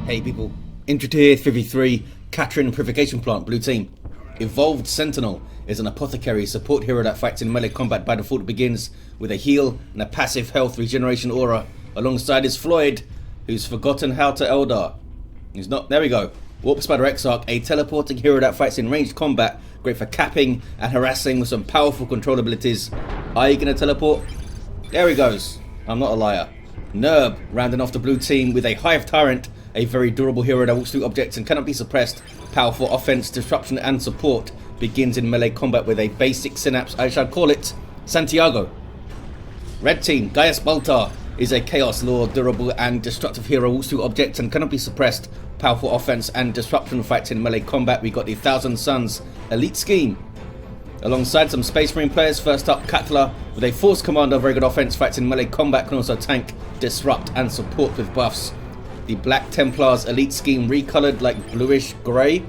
Hey people, Intro here, 53, Khatrin Purification Plant, blue team. EvolvedSentinel is an Apothecary support hero that fights in melee combat by default. Begins with a heal and a passive health regeneration aura, alongside his Floid, who's forgotten how to Eldar. He's not, there we go. Warp Spider Exarch, a teleporting hero that fights in ranged combat, great for capping and harassing with some powerful control abilities. Are you going to teleport? There he goes. I'm not a liar. Nerb, rounding off the blue team with a Hive Tyrant, a very durable hero that walks through objects and cannot be suppressed. Powerful offense, disruption and support. Begins in melee combat with a basic synapse, I shall call it Santiago. Red team, Gaius Baltar is a Chaos Lord, durable and destructive hero, walks through objects and cannot be suppressed. Powerful offense and disruption, fights in melee combat. We got the Thousand Suns elite scheme. Alongside some Space Marine players, first up Katla with a Force Commander, very good offense, fights in melee combat, can also tank, disrupt and support with buffs. The Black Templars elite scheme, recolored like bluish grey.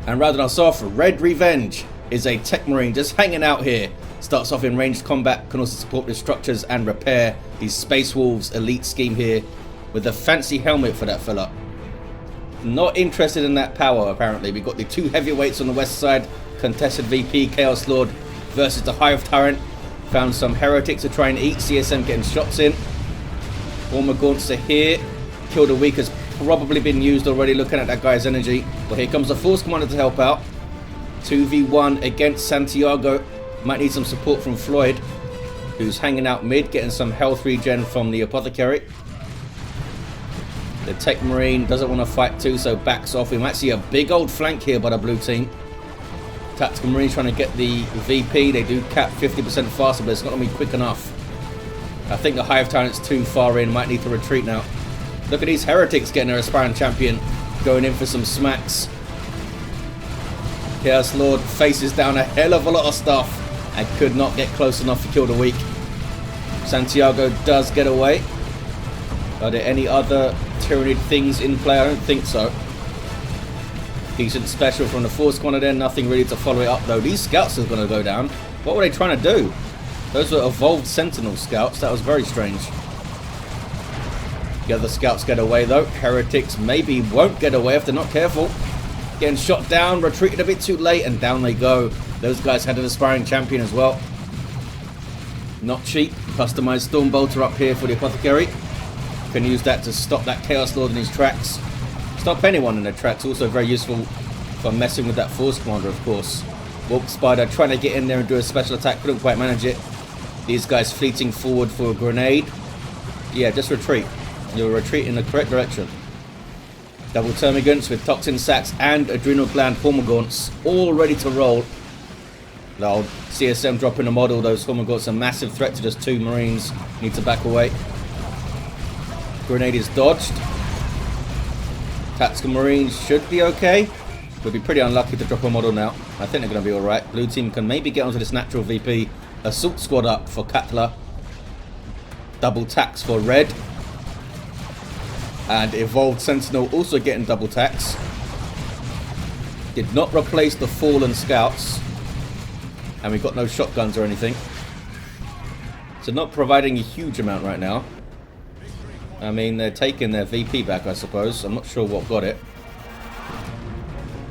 And rounding us off, RedRe Venge is a Techmarine just hanging out here. Starts off in ranged combat, can also support with structures and repair. The Space Wolves elite scheme here with a fancy helmet for that fella. Not interested in that power apparently. We've got the two heavyweights on the west side, contested VP Chaos Lord versus the Hive Tyrant. Found some heretics to try and eat, CSM getting shots in. Hormagaunts are here. Kill the Weak has probably been used already, looking at that guy's energy. But here comes the Force Commander to help out. 2v1 against Santiago. Might need some support from Floid, who's hanging out mid, getting some health regen from the Apothecary. The Techmarine doesn't want to fight too, so backs off. We might see a big old flank here by the blue team. Tactical Marines trying to get the VP. They do cap 50% faster, but it's not going to be quick enough. I think the Hive Tyrant's too far in. Might need to retreat now. Look at these heretics getting their aspiring champion. Going in for some smacks. Chaos Lord faces down a hell of a lot of stuff and could not get close enough to kill the Weak. Santiago does get away. Are there any other Tyranid things in play? I don't think so. Decent special from the Force Corner there. Nothing really to follow it up though. These scouts are going to go down. What were they trying to do? Those were EvolvedSentinel scouts. That was very strange. The other scouts get away though. Heretics maybe won't get away if they're not careful. Getting shot down. Retreated a bit too late and down they go. Those guys had an aspiring champion as well. Not cheap. Customized Storm Bolter up here for the Apothecary. Can use that to stop that Chaos Lord in his tracks. Stop anyone in their tracks. Also very useful for messing with that Force Commander, of course. Warp Spider trying to get in there and do a special attack. Couldn't quite manage it. These guys fleeting forward for a grenade. Yeah, just retreat. You'll retreat in the correct direction. Double Termagants with Toxin Sacs and Adrenal Gland Hormagaunts all ready to roll. The old CSM dropping a model. Those Hormagaunts are a massive threat to just two Marines. Need to back away. Grenade is dodged. Tactical Marines should be okay. We'll be pretty unlucky to drop a model now. I think they're going to be alright. Blue team can maybe get onto this natural VP. Assault squad up for Katla. Double tax for Red. And EvolvedSentinel also getting double tax. Did not replace the fallen scouts. And we've got no shotguns or anything. So not providing a huge amount right now. I mean, they're taking their VP back, I suppose. I'm not sure what got it.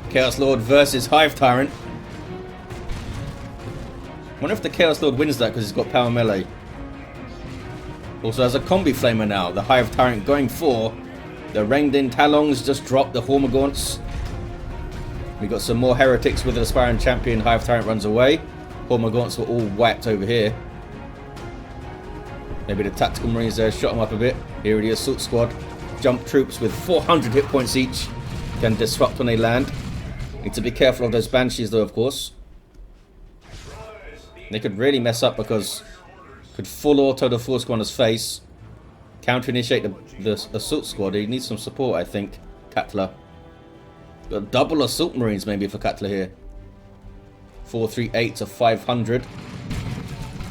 Chaos Lord versus Hive Tyrant. I wonder if the Chaos Lord wins that because he's got power melee. Also has a combi flamer now. The Hive Tyrant going for the ranged in Talons. Just dropped the Hormagaunts. We got some more heretics with an aspiring champion. Hive Tyrant runs away. Hormagaunts were all whacked over here. Maybe the Tactical Marines there shot them up a bit. Here the Assault Squad. Jump troops with 400 hit points each. Can disrupt when they land. Need to be careful of those Banshees though, of course. They could really mess up because could full auto the Force Commander's face. Counter initiate the Assault Squad. He needs some support, I think. Katla. Got double Assault Marines maybe for Katla here. 438 to 500.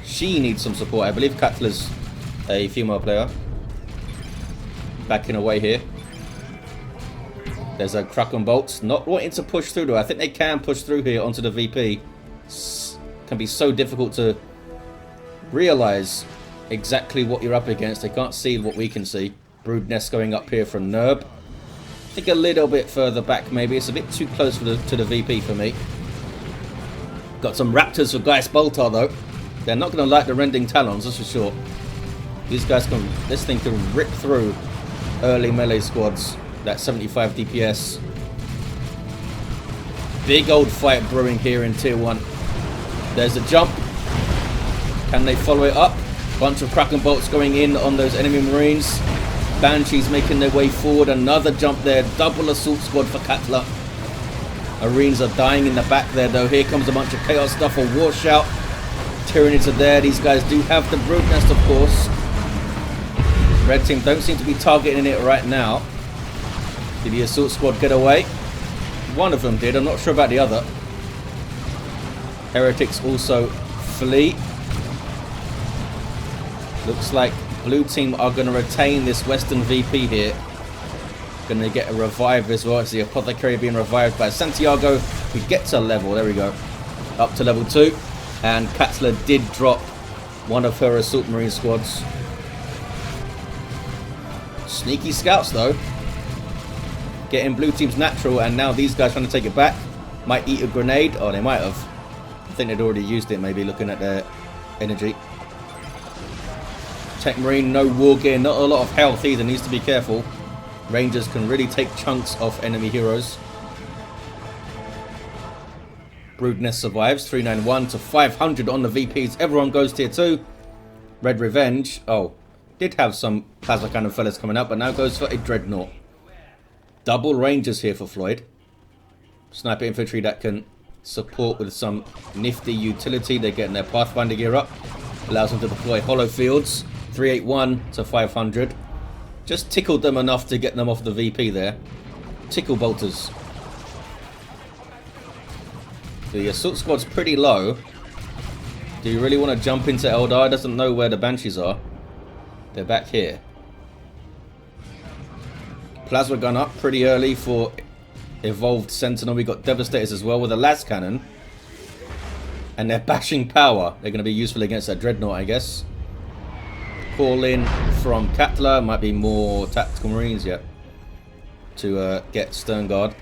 She needs some support. I believe Katla's a female player. Backing away here. There's a Kraken Bolts. Not wanting to push through though. I think they can push through here onto the VP. Can be so difficult to realize exactly what you're up against. They can't see what we can see. Brood nest going up here from Nerb. I think a little bit further back maybe. It's a bit too close to the VP for me. Got some raptors for Gaius Baltar though. They're not going to like the rending talons, that's for sure. These guys can, this thing can rip through early melee squads. That 75 DPS. Big old fight brewing here in tier 1. There's a jump. Can they follow it up? Bunch of Kraken bolts going in on those enemy marines. Banshees making their way forward. Another jump there. Double assault squad for Katla. Marines are dying in the back there though. Here comes a bunch of chaos stuff. A war shout. Tyranids are there. These guys do have the brood nest, of course. Red team don't seem to be targeting it right now. Did the assault squad get away? One of them did. I'm not sure about the other. Heretics also flee. Looks like blue team are going to retain this western VP here. Going to get a revive as well. It's the Apothecary being revived by Santiago. We get to level. There we go. Up to level 2. And Katla did drop one of her assault marine squads. Sneaky scouts though. Getting blue team's natural, and now these guys trying to take it back. Might eat a grenade. Oh, they might have. I think they'd already used it, maybe, looking at their energy. Techmarine, no war gear, not a lot of health either, needs to be careful. Rangers can really take chunks off enemy heroes. Broodnest survives, 391 to 500 on the VPs. Everyone goes tier 2. RedRe Venge, oh, did have some plasma cannon fellas coming up, but now goes for a dreadnought. Double rangers here for Floid. Sniper infantry that can support with some nifty utility. They're getting their Pathfinder gear up. Allows them to deploy hollow fields. 381 to 500. Just tickled them enough to get them off the VP there. Tickle bolters. The assault squad's pretty low. Do you really want to jump into Eldar? Doesn't know where the Banshees are. They're back here. Plasma gun up pretty early for EvolvedSentinel. We got Devastators as well with a las cannon. And they're bashing power. They're going to be useful against that dreadnought, I guess. Call in from Katla. Might be more tactical marines yet. To get Stern Guard.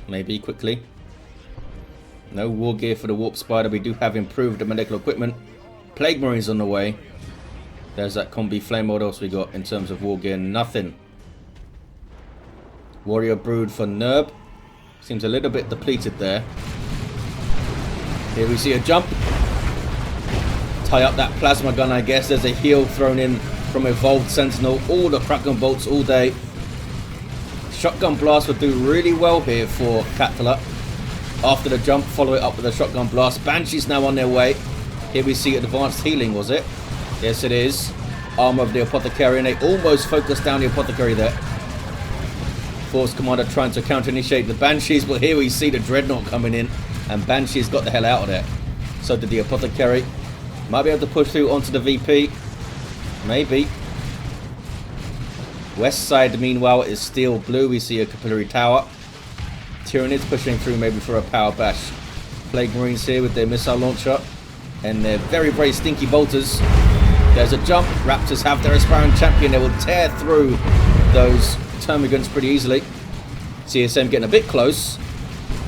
Maybe quickly. No war gear for the Warp Spider. We do have improved medical equipment. Plague Marines on the way. There's that combi flame. What else we got in terms of war gear? Nothing. Warrior Brood for Nerb. Seems a little bit depleted there. Here we see a jump. Tie up that plasma gun, I guess. There's a heal thrown in from EvolvedSentinel. All the Kraken bolts all day. Shotgun blast would do really well here for Katla. After the jump, follow it up with a shotgun blast. Banshees now on their way. Here we see advanced healing, was it? Yes, it is. Armor of the Apothecary, and they almost focused down the Apothecary there. Force Commander trying to counter-initiate the Banshees, but here we see the Dreadnought coming in, and Banshees got the hell out of there. So did the Apothecary. Might be able to push through onto the VP. Maybe. West side, meanwhile, is still blue. We see a capillary tower. Tyranids pushing through maybe for a power bash. Plague Marines here with their missile launcher. And their very, very stinky bolters. There's a jump. Raptors have their aspiring champion. They will tear through those termagants pretty easily. CSM getting a bit close.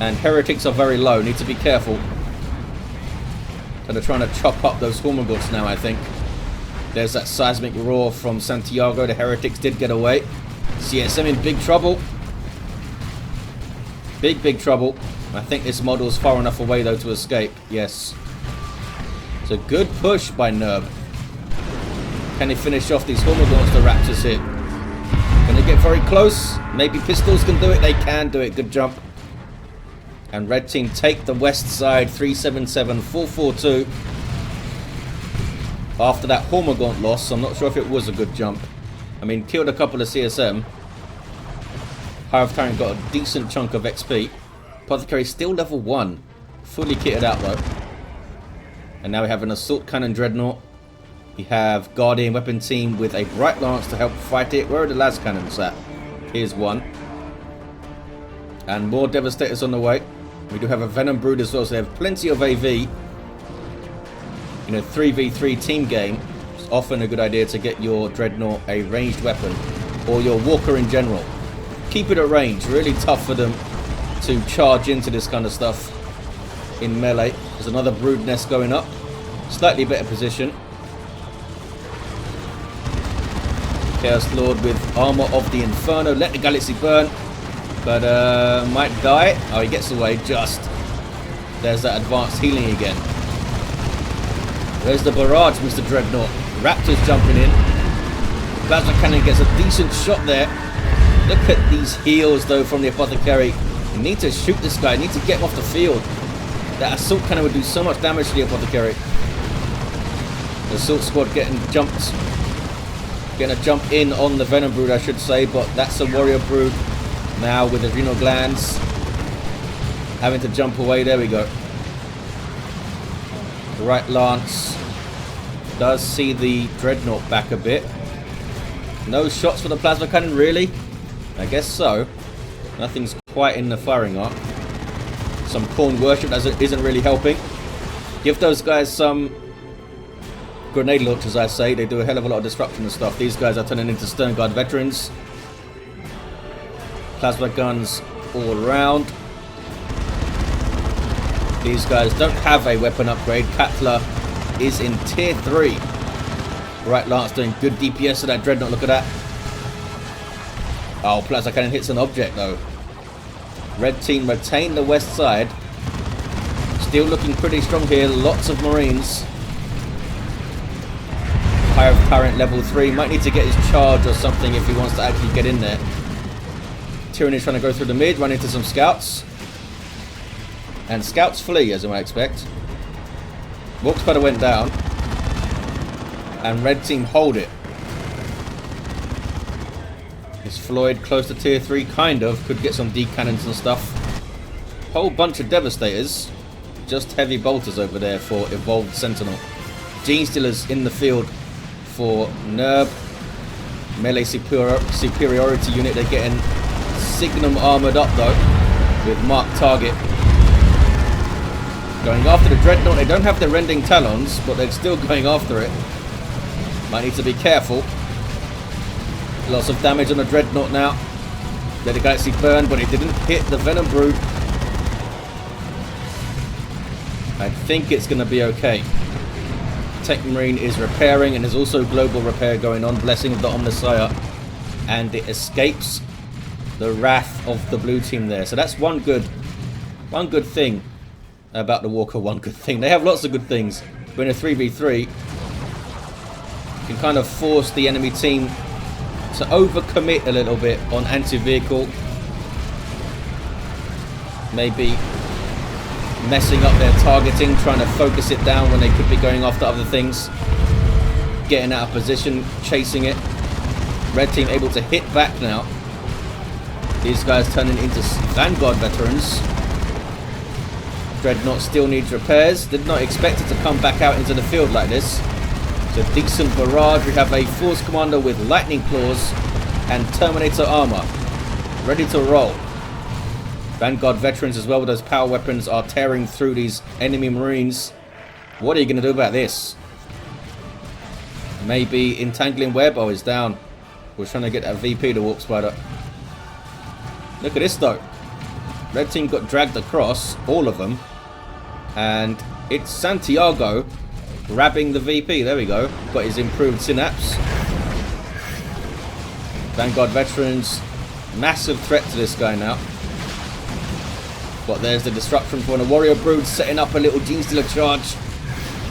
And heretics are very low. Need to be careful. So they're trying to chop up those Hormigauts now, I think. There's that seismic roar from Santiago. The heretics did get away. CSM in big trouble. Big, big trouble. I think this model's far enough away, though, to escape. Yes. It's a good push by Nerb. Can they finish off these Hormigauts, the Raptors here? Can they get very close? Maybe pistols can do it. They can do it. Good jump. And red team take the west side. 377, 442. After that Hormigaunt loss, I'm not sure if it was a good jump. I mean, killed a couple of CSM. Hive Tyrant got a decent chunk of XP. Apothecary still level 1. Fully kitted out though. And now we have an Assault Cannon Dreadnought. We have Guardian Weapon Team with a Bright Lance to help fight it. Where are the las cannons at? Here's one. And more Devastators on the way. We do have a Venom Brood as well, so they have plenty of AV. In a 3v3 team game, it's often a good idea to get your Dreadnought a ranged weapon. or your walker in general. Keep it at range. Really tough for them to charge into this kind of stuff in melee. There's another brood nest going up. Slightly better position. Chaos Lord with armor of the Inferno. Let the galaxy burn. But might die. Oh, he gets away just. There's that advanced healing again. There's the barrage, Mr. Dreadnought. Raptors jumping in. Plasma Cannon gets a decent shot there. Look at these heals though from the Apothecary. You need to shoot this guy. You need to get him off the field. That Assault Cannon would do so much damage to the Apothecary. The Assault Squad getting jumped. Getting a jump in on the Venom Brood, I should say. But that's a Warrior Brood now with adrenal glands. Having to jump away. There we go. The right Lance does see the Dreadnought back a bit. No shots for the Plasma Cannon, really? I guess so. Nothing's quite in the firing arc. Some Khorne worship isn't really helping. Give those guys some grenade launchers, I say. They do a hell of a lot of disruption and stuff. These guys are turning into Stern Guard veterans. Plasma guns all around. These guys don't have a weapon upgrade. Katla is in tier 3. Right Lance doing good DPS to that Dreadnought. Look at that. Oh, Plasma Cannon hits an object though. Red team retain the west side. Still looking pretty strong here. Lots of Marines. Hive Tyrant level 3. Might need to get his charge or something if he wants to actually get in there. Tyranids trying to go through the mid. Run into some scouts. And scouts flee, as you might expect. Walk Spider went down. And red team hold it. Is Floid close to tier 3? Kind of. Could get some D cannons and stuff. Whole bunch of Devastators. Just heavy bolters over there for Evolved Sentinel. Genestealers in the field for Nerb. Melee superiority unit. They're getting Signum armored up though. With marked target. Going after the Dreadnought. They don't have the Rending Talons, but they're still going after it. Might need to be careful. Lots of damage on the Dreadnought now. Let the Galaxy burn, but it didn't hit the Venom Brood. I think it's going to be okay. Techmarine is repairing, and there's also global repair going on. Blessing of the Omnissiah. And it escapes the wrath of the blue team there. So that's one good thing about the Walker. One good thing. They have lots of good things. But in a 3v3, you can kind of force the enemy team to overcommit a little bit on anti-vehicle. Maybe messing up their targeting, trying to focus it down when they could be going after other things. Getting out of position, chasing it. Red team able to hit back now. These guys turning into Vanguard veterans. Dreadnought still needs repairs. Did not expect it to come back out into the field like this. It's a decent barrage. We have a Force Commander with Lightning Claws and Terminator armor. Ready to roll. Vanguard veterans as well with those power weapons are tearing through these enemy Marines. What are you going to do about this? Maybe Entangling Web. Oh, he's down. We're trying to get that VP to Warp Spider. Look at this though. Red team got dragged across, all of them. And it's Santiago grabbing the VP. There we go. Got his improved synapse. Vanguard veterans. Massive threat to this guy now. But there's the disruption from a Warrior Brood setting up a little Genestealer charge.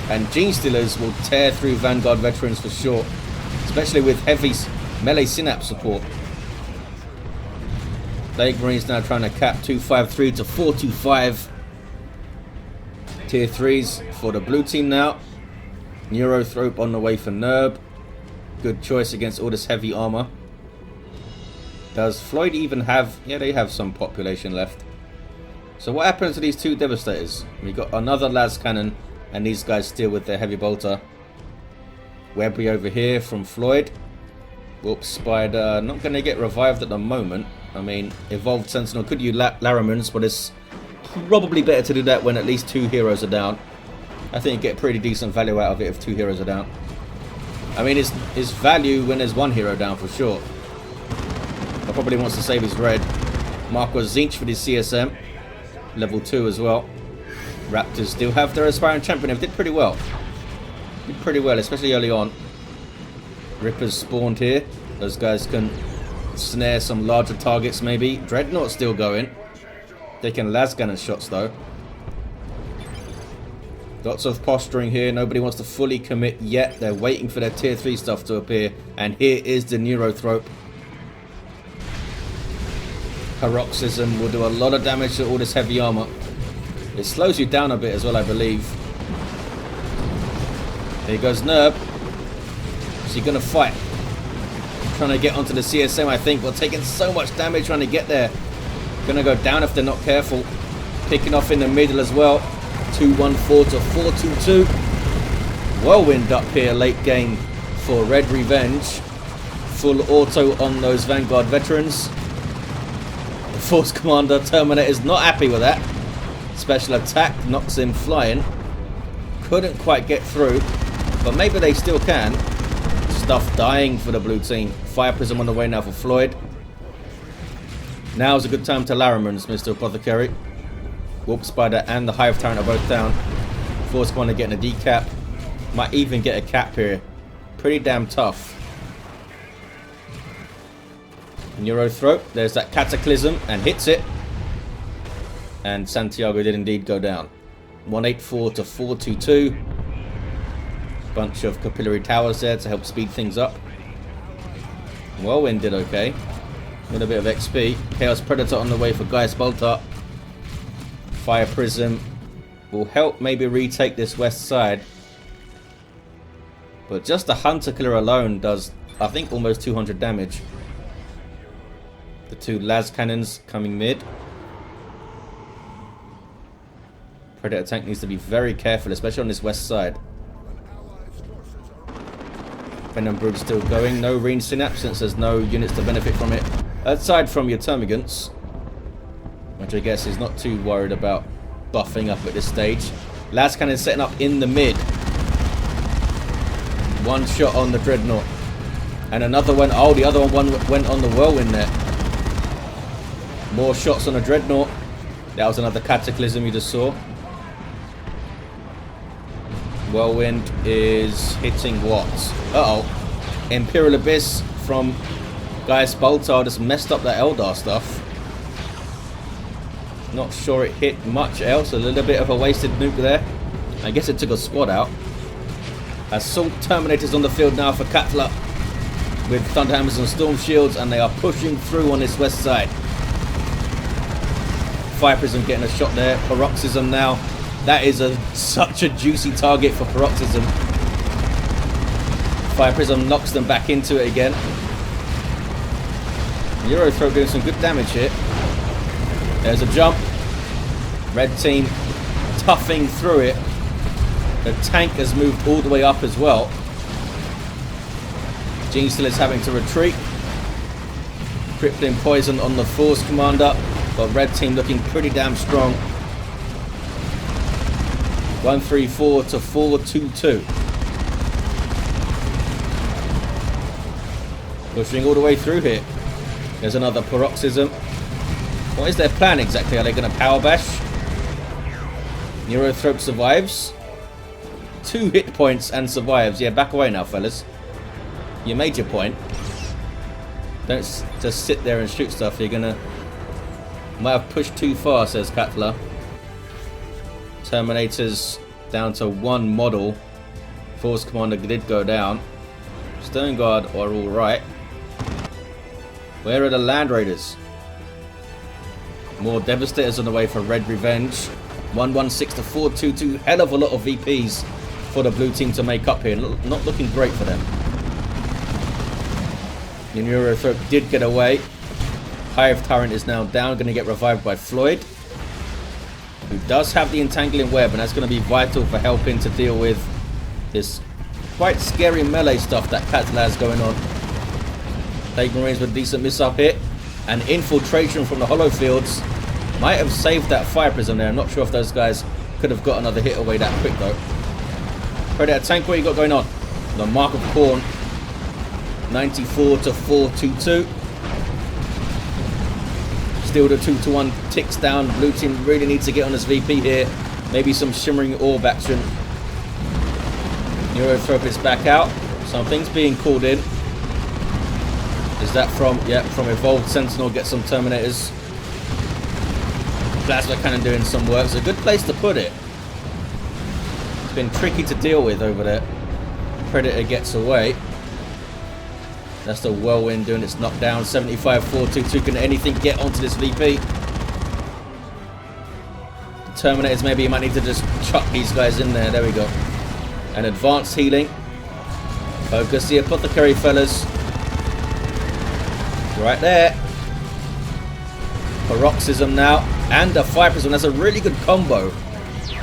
And Genestealers will tear through Vanguard veterans for sure. Especially with heavy melee synapse support. Plague Marines now trying to cap 253 to 425. Tier 3s for the blue team now. Neurothrope on the way for Nerb. Good choice against all this heavy armor. Does Floid even have... Yeah, they have some population left. So what happens to these two Devastators? We got another Las Cannon, and these guys still with their heavy bolter. Webby over here from Floid. Whoops, Spider. Not going to get revived at the moment. I mean, Evolved Sentinel could use Laramans, but it's probably better to do that when at least 2 heroes are down. I think you get pretty decent value out of it if 2 heroes are down. I mean, it's value when there's 1 hero down for sure. but probably wants to save his red. Marco Zinch for his CSM. Level 2 as well. Raptors still have their aspiring champion. They did pretty well. Did pretty well, especially early on. Rippers spawned here. Those guys can snare some larger targets maybe. Dreadnought still going. They can lascannon shots though. Lots of posturing here. Nobody wants to fully commit yet. They're waiting for their tier 3 stuff to appear. And here is the Neurothrope. Paroxysm will do a lot of damage to all this heavy armor. It slows you down a bit as well, I believe. Here goes Nerb. Is he going to fight? Trying to get onto the CSM, I think, but taking so much damage trying to get there. Going to go down if they're not careful. Picking off in the middle as well. 214 to 422. Whirlwind up here late game for RedRe Venge. Full auto on those Vanguard veterans. The Force Commander Terminator is not happy with that. Special attack knocks him flying. Couldn't quite get through, but maybe they still can. Stuff dying for the blue team. Fire Prism on the way now for Floid. Now's a good time to Laramans, Mr. Apothecary. Warp Spider and the Hive Tyrant are both down. Force Commander getting a decap. Might even get a cap here. Pretty damn tough. Neurothrope. There's that Cataclysm and hits it. And Santiago did indeed go down. 184 to 422. Bunch of capillary towers there to help speed things up. Whirlwind did okay. A little bit of XP. Chaos Predator on the way for Gaius Baltar. Fire Prism will help maybe retake this west side. But just the Hunter Killer alone does, I think, almost 200 damage. The two las cannons coming mid. Predator tank needs to be very careful, especially on this west side. Venom Brood still going. No range synapse since there's no units to benefit from it. Aside from your Termagants, which I guess is not too worried about buffing up at this stage. Las Cannon setting up in the mid. One shot on the Dreadnought. And another one. Oh, the other one went on the Whirlwind there. More shots on a Dreadnought. That was another Cataclysm you just saw. Whirlwind is hitting what? Uh-oh. Imperial Abyss from Gaius Baltar just messed up that Eldar stuff. Not sure it hit much else. A little bit of a wasted nuke there. I guess it took a squad out. Assault Terminators on the field now for Katla with Thunderhammers and Storm Shields, and they are pushing through on this west side. Fire Prism getting a shot there. Paroxysm now. That is such a juicy target for Paroxysm. Fire Prism knocks them back into it again. Neurothrope doing some good damage here. There's a jump. Red team toughing through it. The tank has moved all the way up as well. Genestealer is having to retreat. Crippling Poison on the Force Commander. But red team looking pretty damn strong. 134 to 422. Pushing all the way through here. There's another Paroxysm. What is their plan exactly? Are they going to power bash? Neurothrope survives. 2 hit points and survives. Yeah, back away now, fellas. You made your point. Don't just sit there and shoot stuff. You're going to... Might have pushed too far, says Katla. Terminators down to 1 model. Force Commander did go down. Stone Guard are alright. Where are the Land Raiders? More Devastators on the way for RedRe Venge. 116 to 422. Hell of a lot of VPs for the blue team to make up here. Not looking great for them. The Neurothrope did get away. Hive Tyrant is now down. Going to get revived by Floid, who does have the Entangling Web, and that's going to be vital for helping to deal with this quite scary melee stuff that Katla has going on. Techmarines with decent missile hit. And infiltration from the hollow fields might have saved that Fire Prism there. I'm not sure if those guys could have got another hit away that quick though. Predator tank, what you got going on? The Mark of Khorne. 94 to 422. Still the 2-1 ticks down. Blue team really needs to get on this VP here. Maybe some shimmering orb action. Neurothrope back out. Something's being called in. Is that from, yeah, from Evolved Sentinel? Get some Terminators. Plasma Cannon doing some work. It's a good place to put it. It's been tricky to deal with over there. Predator gets away. That's the Whirlwind doing its knockdown. 75-422. Can anything get onto this VP? Terminators, maybe you might need to just chuck these guys in there. There we go. And advanced healing. Focus the Apothecary, fellas. Right there. Paroxysm now. And a Fire Prism. That's a really good combo.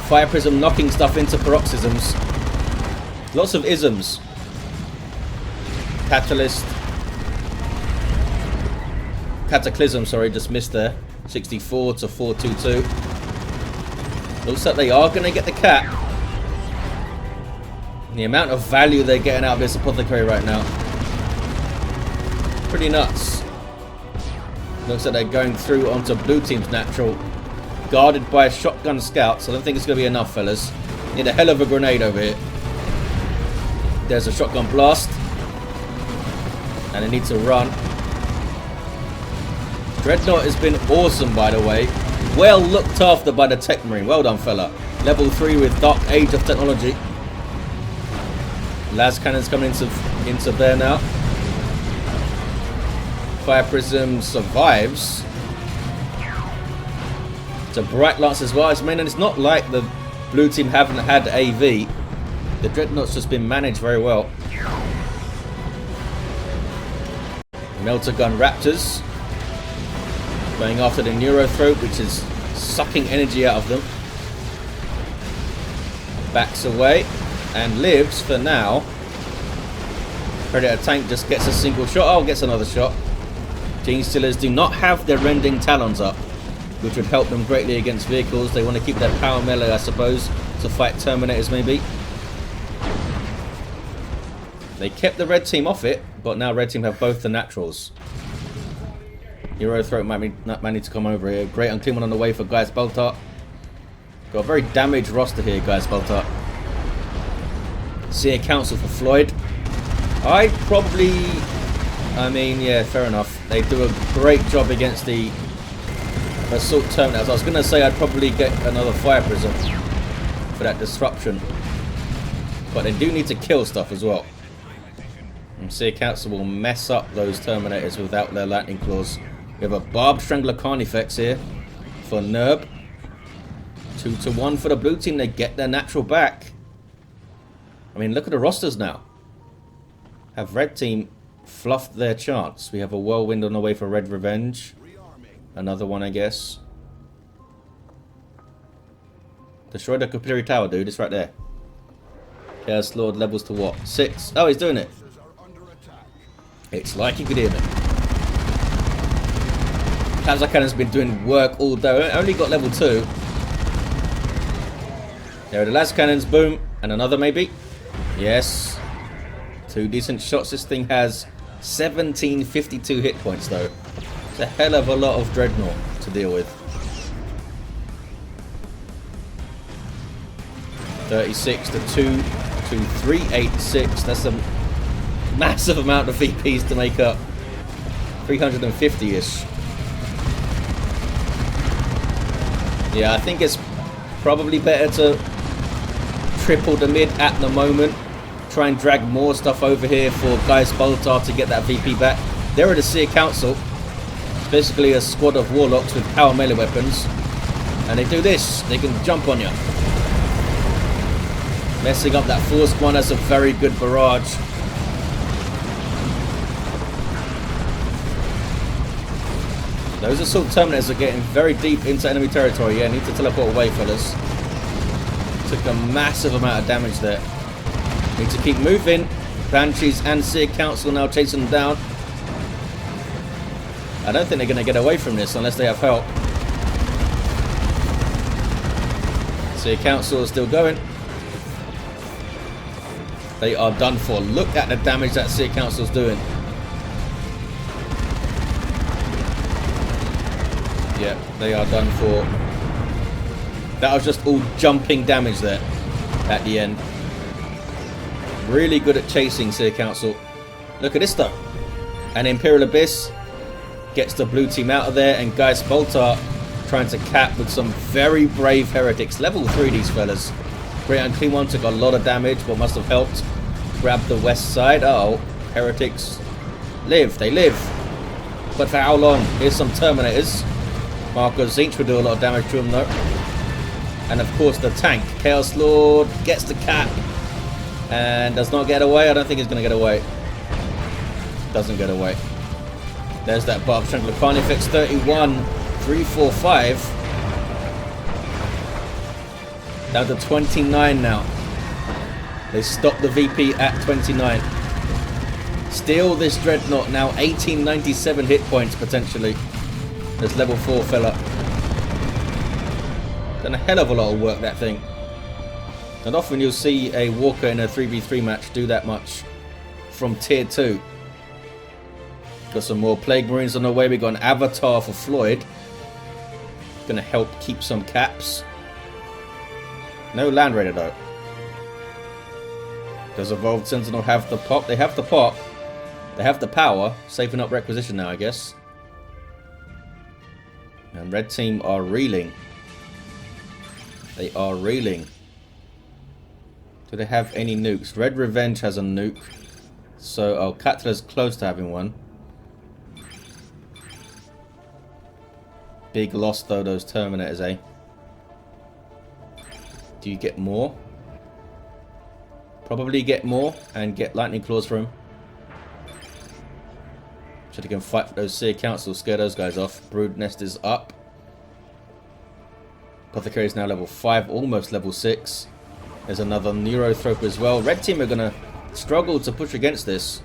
Fire Prism knocking stuff into paroxysms. Lots of isms. Catalyst. Cataclysm, sorry, just missed there. 64-422. Looks like they are going to get the cat. The amount of value they're getting out of this Apothecary right now. Pretty nuts. Looks like they're going through onto blue team's natural. Guarded by shotgun scouts. I don't think it's going to be enough, fellas. Need a hell of a grenade over here. There's a shotgun blast. And they need to run. Dreadnought has been awesome, by the way. Well looked after by the Techmarine. Well done, fella. Level 3 with Dark Age of Technology. Las Cannon's coming into there now. Fire Prism survives. It's a Bright Lance as well. I mean, and it's not like the blue team haven't had AV. The Dreadnought's just been managed very well. Melter Gun Raptors. Going after the Neurothrope, which is sucking energy out of them. Backs away and lives for now. Predator tank just gets a single shot. Oh, gets another shot. Genestealers do not have their Rending Talons up, which would help them greatly against vehicles. They want to keep their power melee, I suppose, to fight Terminators maybe. They kept the red team off it, but now red team have both the naturals. Neurothrope might need to come over here. Great Unclean on the way for Gaius Baltar. Got a very damaged roster here, Gaius Baltar. Seer Council for Floid. I mean, yeah, fair enough. They do a great job against the Assault Terminators. I was going to say I'd probably get another Fire Prism for that disruption. But they do need to kill stuff as well. And Seer Council will mess up those Terminators without their Lightning Claws. We have a Barbed Strangler Carnifex here for Nerb. 2-1 for the blue team. They get their natural back. I mean, look at the rosters now. Have red team fluffed their chance. We have a Whirlwind on the way for RedRe Venge. Another one, I guess. Destroy the Capillary Tower, dude. It's right there. Chaos Lord levels to what? 6. Oh, he's doing it. It's like you could hear me. Plasma Cannon's been doing work all day. Only got level 2. There are the last cannons. Boom. And another maybe. Yes. 2 decent shots. This thing has 1752 hit points though. It's a hell of a lot of Dreadnought to deal with. 36 to 2 to 386. That's a massive amount of VPs to make up. 350-ish. Yeah, I think it's probably better to triple the mid at the moment. Try and drag more stuff over here for Gaius Baltar to get that VP back. There are the Seer Council. It's basically a squad of warlocks with power melee weapons. And they do this. They can jump on you. Messing up that forced one. That's a very good barrage. Those Assault Terminators are getting very deep into enemy territory. Yeah, need to teleport away, fellas. Took a massive amount of damage there. Need to keep moving. Banshees and Seer Council now chasing them down. I don't think they're going to get away from this unless they have help. Seer Council is still going. They are done for. Look at the damage that Seer Council is doing. Yeah, they are done for. That was just all jumping damage there at the end. Really good at chasing, Seer Council. Look at this stuff. And Imperial Abyss gets the blue team out of there, and Gaius Baltar trying to cap with some very brave heretics. Level 3, these fellas. Great Unclean One took a lot of damage, but must have helped grab the west side. Uh oh, heretics live. They live. But for how long? Here's some Terminators. Marcus Zinch will do a lot of damage to him though. And of course the tank. Chaos Lord gets the cap and does not get away. I don't think he's going to get away. Doesn't get away. There's that Barb Strangler Carnifex. 31, 3, 4, 5. Down to 29 now. They stopped the VP at 29. Still this Dreadnought now 1897 hit points potentially. This level 4 fella. Done a hell of a lot of work, that thing. And often you'll see a Walker in a 3v3 match do that much from tier 2. Got some more Plague Marines on the way. We got an Avatar for Floid. Gonna help keep some caps. No Land Raider though. Does Evolved Sentinel have the pop? They have the pop. They have the power. Saving up requisition now, I guess. And red team are reeling. They are reeling. Do they have any nukes? RedRe Venge has a nuke. So, oh, Katla's close to having one. Big loss though, those Terminators, eh? Do you get more? Probably get more and get lightning claws for him. So they can fight for those Seer Council, scare those guys off. Brood Nest is up. Apothecary is now level 5, almost level 6. There's another Neurothrope as well. Red team are going to struggle to push against this.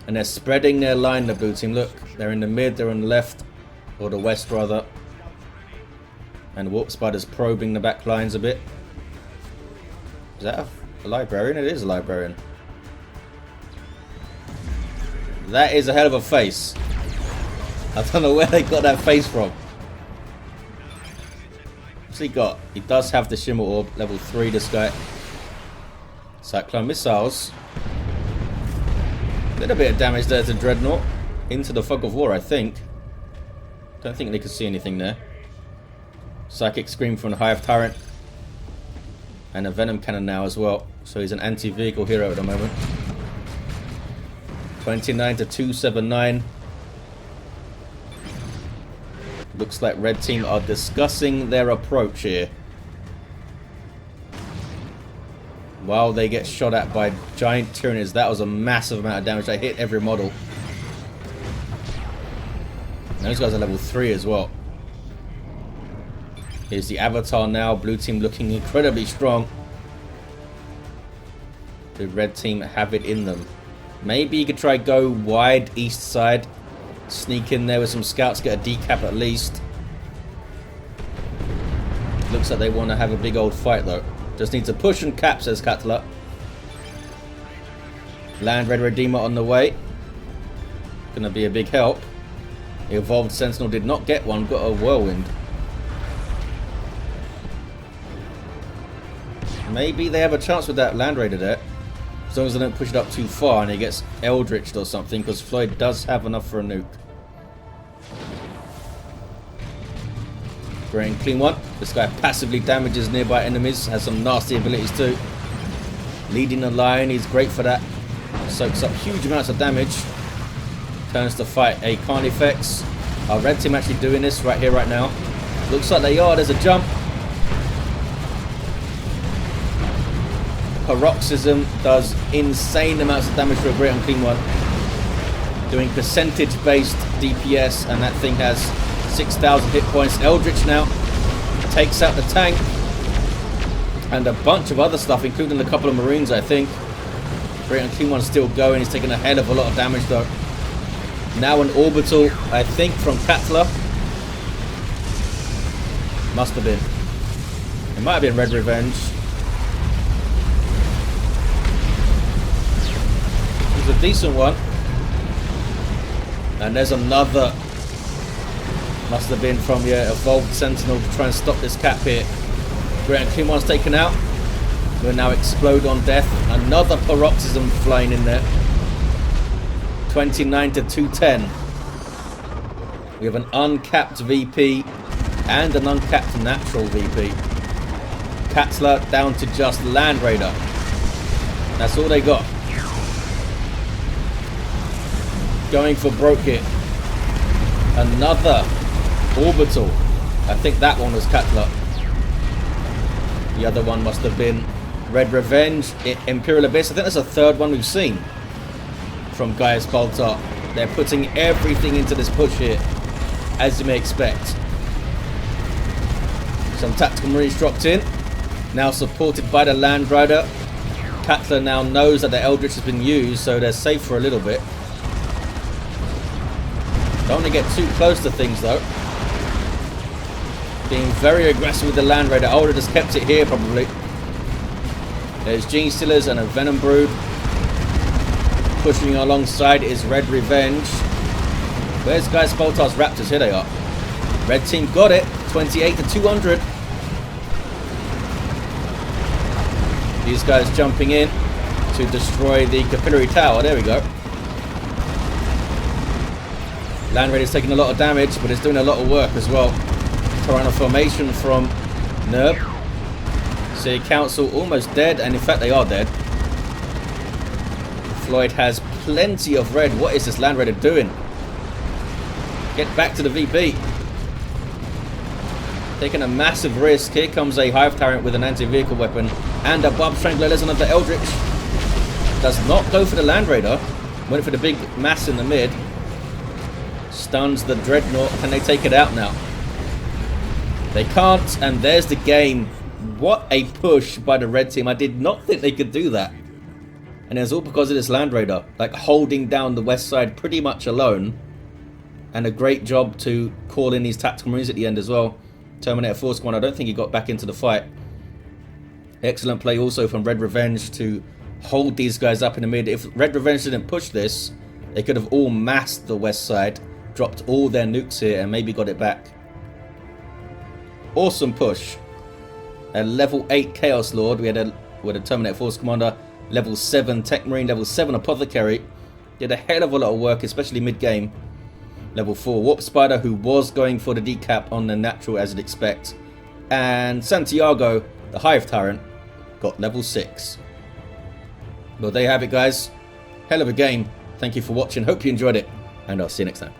And they're spreading their line, the blue team. Look, they're in the mid, they're on the left. Or the west, rather. And Warp Spider's probing the back lines a bit. Is that a librarian? It is a librarian. That is a hell of a face. I don't know where they got that face from. What's he got? He does have the Shimmer Orb, level 3, this guy. Cyclone Missiles. Little bit of damage there to Dreadnought. Into the Fog of War, I think. Don't think they could see anything there. Psychic Scream from the Hive Tyrant. And a Venom Cannon now as well. So he's an anti-vehicle hero at the moment. 29 to 279. Looks like red team are discussing their approach here. While they get shot at by giant Tyranids. That was a massive amount of damage. They hit every model. And those guys are level 3 as well. Here's the Avatar now. Blue team looking incredibly strong. The red team have it in them. Maybe you could try go wide east side. Sneak in there with some scouts. Get a decap at least. Looks like they want to have a big old fight though. Just need to push and cap, says Katla. Land Red Redeemer on the way. Gonna be a big help. The Evolved Sentinel did not get one. Got a Whirlwind. Maybe they have a chance with that Land Raider there. As long as they don't push it up too far and he gets Eldritched or something, because Floyd does have enough for a nuke. Great and Clean One. This guy passively damages nearby enemies, has some nasty abilities too. Leading the line, he's great for that. Soaks up huge amounts of damage. Turns to fight a Carnifex. Our red team actually doing this right here, right now. Looks like they are. There's a jump. Paroxysm does insane amounts of damage for a Great Unclean One. Doing percentage based DPS, and that thing has 6,000 hit points. Eldritch now takes out the tank and a bunch of other stuff, including a couple of Marines, I think. Great Unclean One's still going. He's taking a hell of a lot of damage though. Now an orbital, I think, from Katla. Must have been. It might have been RedRe Venge. A decent one. And there's another Must have been from your Evolved Sentinel to try and stop this cap here. Great, Kumon's taken out. Will now explode on death. Another paroxysm flying in there. 29 to 210. We have an uncapped VP and an uncapped natural VP. Katla down to just Land Raider. That's all they got. Going for broke here. Another orbital. I think that one was Katla. The other one must have been RedRe Venge, Imperial Abyss. I think that's the third one we've seen from Gaius Baltar. They're putting everything into this push here, as you may expect. Some tactical marines dropped in, now supported by the Land Rider. Katla now knows that the Eldritch has been used, so they're safe for a little bit. Don't want to get too close to things though. Being very aggressive with the Land Raider. I would have just kept it here probably. There's Genestealers and a Venom Brood. Pushing alongside is RedRe Venge. Where's Gaius Baltar's Raptors? Here they are. Red team got it. 28 to 200. These guys jumping in to destroy the capillary tower. There we go. Land Raider's taking a lot of damage, but it's doing a lot of work as well. Tyrant formation from Nerb. City Council almost dead, and in fact they are dead. Floid has plenty of red. What is this Land Raider doing? Get back to the VP. Taking a massive risk. Here comes a Hive Tyrant with an anti-vehicle weapon and a Barb Strangler lesson of the Eldritch. Does not go for the Land Raider. Went for the big mass in the mid. Stuns the Dreadnought. Can they take it out now? They can't, and there's the game. What a push by the red team. I did not think they could do that. And it's all because of this Land Raider, like holding down the west side pretty much alone. And a great job to call in these tactical marines at the end as well. Terminator Force Squad, I don't think he got back into the fight. Excellent play also from RedRe Venge to hold these guys up in the mid. If RedRe Venge didn't push this, they could have all massed the west side, dropped all their nukes here and maybe got it back. Awesome push. A level 8 Chaos Lord. We had a Terminator Force Commander. Level 7 Techmarine. Level 7 Apothecary. Did a hell of a lot of work, especially mid-game. Level 4 Warp Spider, who was going for the decap on the natural as you'd expect. And Santiago, the Hive Tyrant, got level 6. Well, there you have it, guys. Hell of a game. Thank you for watching. Hope you enjoyed it. And I'll see you next time.